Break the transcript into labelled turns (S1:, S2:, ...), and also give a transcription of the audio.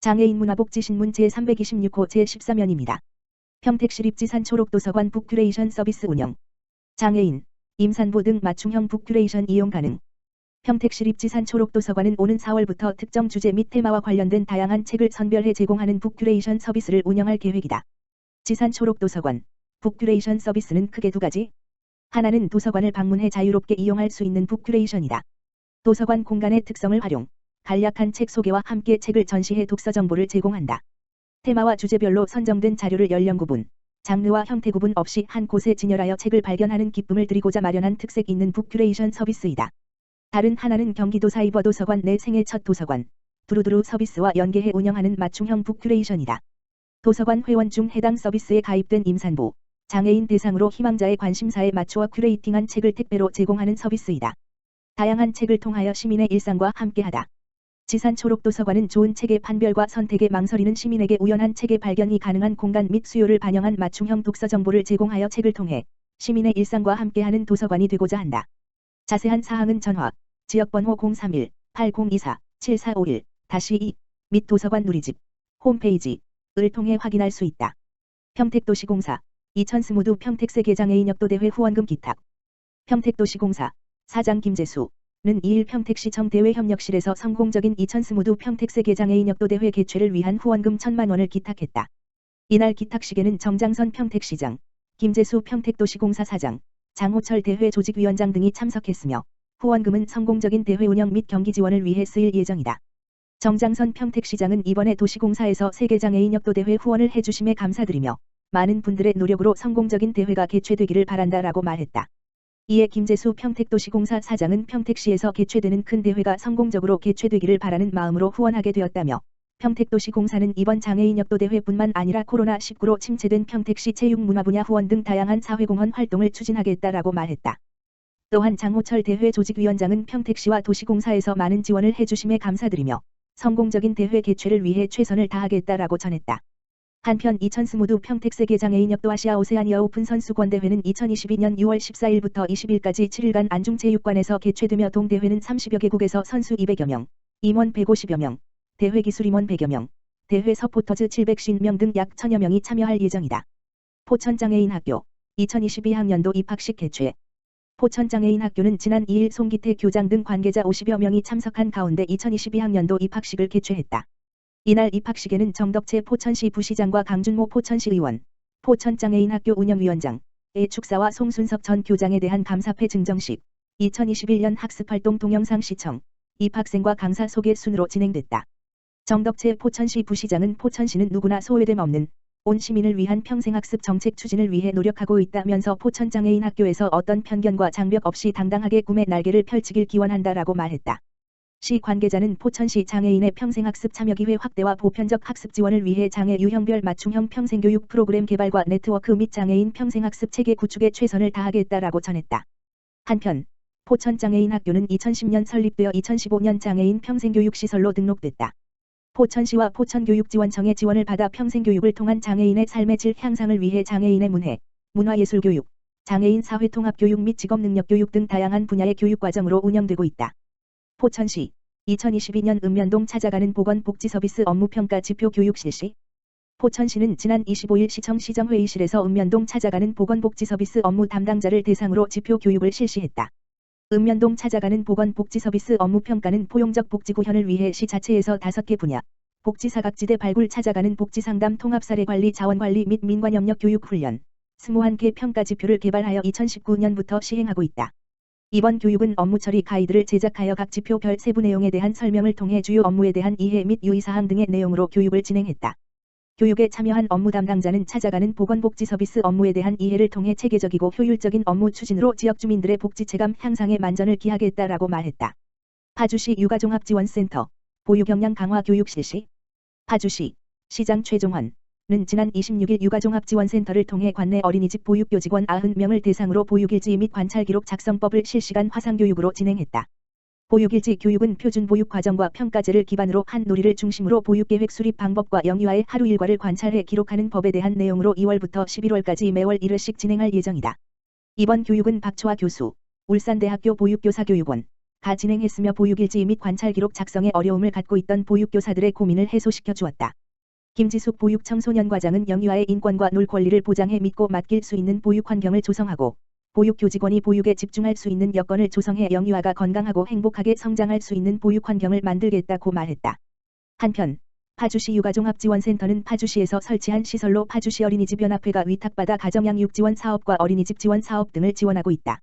S1: 장애인 문화복지신문 제326호 제14면입니다. 평택시립지산 초록도서관 북큐레이션 서비스 운영. 장애인, 임산부 등 맞춤형 북큐레이션 이용 가능. 평택시립지산 초록도서관은 오는 4월부터 특정 주제 및 테마와 관련된 다양한 책을 선별해 제공하는 북큐레이션 서비스를 운영할 계획이다. 지산 초록도서관, 북큐레이션 서비스는 크게 두 가지. 하나는 도서관을 방문해 자유롭게 이용할 수 있는 북큐레이션이다. 도서관 공간의 특성을 활용, 간략한 책 소개와 함께 책을 전시해 독서 정보를 제공한다. 테마와 주제별로 선정된 자료를 연령 구분, 장르와 형태 구분 없이 한 곳에 진열하여 책을 발견하는 기쁨을 드리고자 마련한 특색 있는 북큐레이션 서비스이다. 다른 하나는 경기도 사이버도서관 내 생애 첫 도서관, 두루두루 서비스와 연계해 운영하는 맞춤형 북큐레이션이다. 도서관 회원 중 해당 서비스에 가입된 임산부, 장애인 대상으로 희망자의 관심사에 맞추어 큐레이팅한 책을 택배로 제공하는 서비스이다. 다양한 책을 통하여 시민의 일상과 함께하다. 지산 초록도서관은 좋은 책의 판별과 선택에 망설이는 시민에게 우연한 책의 발견이 가능한 공간 및 수요를 반영한 맞춤형 독서 정보를 제공하여 책을 통해 시민의 일상과 함께하는 도서관이 되고자 한다. 자세한 사항은 전화, 지역번호 031-8024-7451-2 및 도서관 누리집, 홈페이지를 통해 확인할 수 있다. 평택도시공사, 2020 평택세계장애인 역도대회 후원금 기탁. 평택도시공사, 사장 김재수 는 2일 평택시청 대외협력실에서 성공적인 2020 평택세계장애인 역도대회 개최를 위한 후원금 1,000만 원을 기탁했다. 이날 기탁식에는 정장선 평택시장, 김재수 평택도시공사 사장, 장호철 대회 조직위원장 등이 참석했으며 후원금은 성공적인 대회 운영 및 경기 지원을 위해 쓰일 예정이다. 정장선 평택시장은 이번에 도시공사에서 세계장애인 역도대회 후원을 해주심에 감사드리며 많은 분들의 노력으로 성공적인 대회가 개최되기를 바란다라고 말했다. 이에 김재수 평택도시공사 사장은 평택시에서 개최되는 큰 대회가 성공적으로 개최되기를 바라는 마음으로 후원하게 되었다며 평택도시공사는 이번 장애인 역도대회뿐만 아니라 코로나19로 침체된 평택시 체육문화 분야 후원 등 다양한 사회공헌 활동을 추진하겠다라고 말했다. 또한 장호철 대회 조직위원장은 평택시와 도시공사에서 많은 지원을 해주심에 감사드리며 성공적인 대회 개최를 위해 최선을 다하겠다라고 전했다. 한편 2020 평택세계장애인 역도아시아 오세아니아 오픈 선수권대회는 2022년 6월 14일부터 20일까지 7일간 안중체육관에서 개최되며 동대회는 30여 개국에서 선수 200여 명, 임원 150여 명, 대회 기술 임원 100여 명, 대회 서포터즈 750명 등 약 1000여 명이 참여할 예정이다. 포천장애인학교 2022학년도 입학식 개최. 포천장애인학교는 지난 2일 송기태 교장 등 관계자 50여 명이 참석한 가운데 2022학년도 입학식을 개최했다. 이날 입학식에는 정덕채 포천시 부시장과 강준모 포천시 의원, 포천장애인학교 운영위원장, 의 축사와 송순석 전 교장에 대한 감사패 증정식, 2021년 학습활동 동영상 시청, 입학생과 강사 소개 순으로 진행됐다. 정덕채 포천시 부시장은 포천시는 누구나 소외됨 없는 온 시민을 위한 평생학습 정책 추진을 위해 노력하고 있다면서 포천장애인학교에서 어떤 편견과 장벽 없이 당당하게 꿈의 날개를 펼치길 기원한다라고 말했다. 시 관계자는 포천시 장애인의 평생학습 참여기회 확대와 보편적 학습 지원을 위해 장애 유형별 맞춤형 평생교육 프로그램 개발과 네트워크 및 장애인 평생학습 체계 구축에 최선을 다하겠다라고 전했다. 한편 포천장애인학교는 2010년 설립되어 2015년 장애인 평생교육시설로 등록됐다. 포천시와 포천교육지원청의 지원을 받아 평생교육을 통한 장애인의 삶의 질 향상을 위해 장애인의 문해, 문화예술교육, 장애인 사회통합교육 및 직업능력교육 등 다양한 분야의 교육과정으로 운영되고 있다. 포천시 2022년 읍면동 찾아가는 보건복지서비스 업무평가 지표 교육 실시. 포천시는 지난 25일 시청 시정회의실에서 읍면동 찾아가는 보건복지서비스 업무 담당자를 대상으로 지표 교육을 실시했다. 읍면동 찾아가는 보건복지서비스 업무평가는 포용적 복지구현을 위해 시 자체에서 5개 분야, 복지사각지대 발굴 찾아가는 복지상담 통합사례관리 자원관리 및 민관협력 교육훈련, 21개 평가 지표를 개발하여 2019년부터 시행하고 있다. 이번 교육은 업무 처리 가이드를 제작하여 각 지표별 세부 내용에 대한 설명을 통해 주요 업무에 대한 이해 및 유의사항 등의 내용으로 교육을 진행했다. 교육에 참여한 업무 담당자는 찾아가는 보건복지 서비스 업무에 대한 이해를 통해 체계적이고 효율적인 업무 추진으로 지역 주민들의 복지 체감 향상에 만전을 기하겠다라고 말했다. 파주시 육아종합지원센터 보육 역량 강화 교육 실시. 파주시 시장 최종헌 는 지난 26일 육아종합지원센터를 통해 관내 어린이집 보육교직원 90명을 대상으로 보육일지 및 관찰기록 작성법을 실시간 화상교육으로 진행했다. 보육일지 교육은 표준보육 과정과 평가제를 기반으로 한 놀이를 중심으로 보육계획 수립 방법과 영유아의 하루 일과를 관찰해 기록하는 법에 대한 내용으로 2월부터 11월까지 매월 1회씩 진행할 예정이다. 이번 교육은 박초아 교수, 울산대학교 보육교사교육원, 가 진행했으며 보육일지 및 관찰기록 작성에 어려움을 갖고 있던 보육교사들의 고민을 해소시켜 주었다. 김지숙 보육청소년과장은 영유아의 인권과 놀 권리를 보장해 믿고 맡길 수 있는 보육 환경을 조성하고 보육교직원이 보육에 집중할 수 있는 여건을 조성해 영유아가 건강하고 행복하게 성장할 수 있는 보육 환경을 만들겠다고 말했다. 한편 파주시 육아종합지원센터는 파주시에서 설치한 시설로 파주시 어린이집 연합회가 위탁받아 가정양육 지원 사업과 어린이집 지원 사업 등을 지원하고 있다.